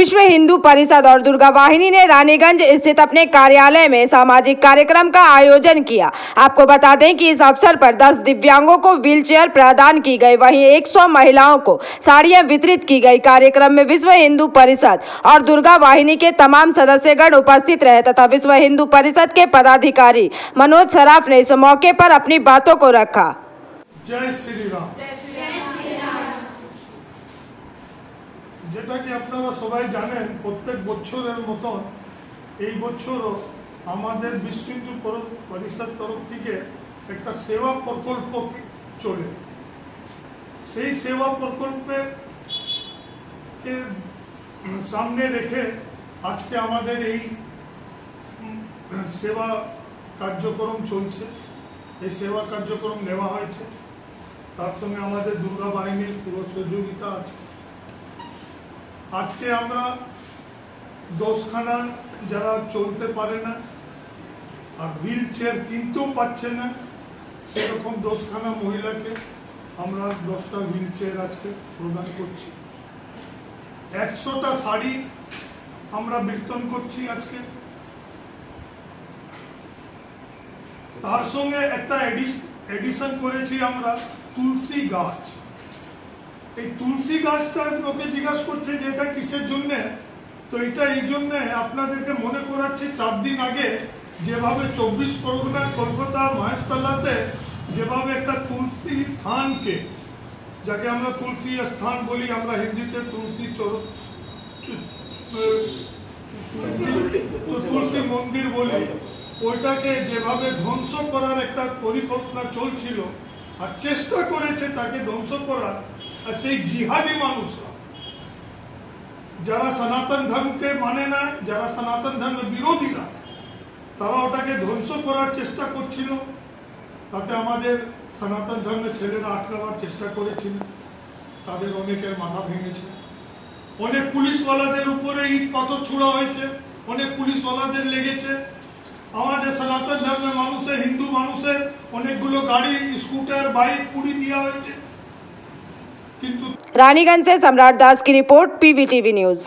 विश्व हिंदू परिषद और दुर्गा वाहिनी ने रानीगंज स्थित अपने कार्यालय में सामाजिक कार्यक्रम का आयोजन किया। आपको बता दें कि इस अवसर पर 10 दिव्यांगों को व्हीलचेयर प्रदान की गई, वहीं 100 महिलाओं को साड़ियां वितरित की गई। कार्यक्रम में विश्व हिंदू परिषद और दुर्गा वाहिनी के तमाम सदस्यगण उपस्थित रहे तथा विश्व हिंदू परिषद के पदाधिकारी मनोज सराफ ने इस मौके पर अपनी बातों को रखा। जय श्री राम। যেটা কি আপনারা সবাই জানেন, প্রত্যেক বছরের মতন এই বছরও আমাদের বিশ্ব হিন্দু পরিষদ তরফ থেকে একটা সেবা প্রকল্প চলে। সেই সেবা প্রকল্পে সামনে রেখে আজকে আমাদের এই সেবা কার্যক্রম চলছে। এই সেবা কার্যক্রম নেওয়া হয়েছে, তার সঙ্গে আমাদের দুর্গা বাহিনীর পুরো সহযোগিতা আছে। আজকে আমরা 10খানা যারা চলতে পারে না আর হুইল চেয়ার কিনতেও পাচ্ছে না, সেরকম 10খানা মহিলাকে আমরা 10টা হুইল চেয়ার আজকে প্রদান করছি। 100টা শাড়ি আমরা বিতরণ করছি আজকে। তার সঙ্গে একটা এডিশন করেছি আমরা তুলসী গাছ। এই তুলসী গাছটা লোকে জিজ্ঞাসা করছে যে এটা কিসের জন্য, তো এটা এই জন্য আপনাদেরকে মনে করাচ্ছি 4 দিন আগে যেভাবে 24 পরগনা কলকাতা মহেশতলাতে যেভাবে একটা তুলসী স্থানকে, যাকে আমরা তুলসী স্থান বলি, আমরা হিন্দিতে তুলসী মন্দির বলি, ওইটাকে যেভাবে ধ্বংস করার একটা পরিকল্পনা চলছিল আর চেষ্টা করেছে তাকে ধ্বংস করার, আর সেই জিহাদি মানুষরা যারা সনাতন ধর্মকে মানে না, যারা সনাতন ধর্মের বিরোধীরা, তারা ওটাকে ধ্বংস করার চেষ্টা করছিল। তাতে আমাদের সনাতন ধর্মের ছেলেরা আটকাবার চেষ্টা করেছিল, তাদের অনেকের মাথা ভেঙেছে। অনেক পুলিশওয়ালাদের উপরে ইট পাথর ছোড়া হয়েছে, অনেক পুলিশওয়ালাদের লেগেছে। আমাদের সনাতন ধর্মের মানুষের, হিন্দু মানুষের অনেকগুলো গাড়ি, স্কুটার, বাইক পুড়ি দেওয়া হয়েছে। किंतु रानीगंज से सम्राट दास की रिपोर्ट, पीवीटीवी न्यूज।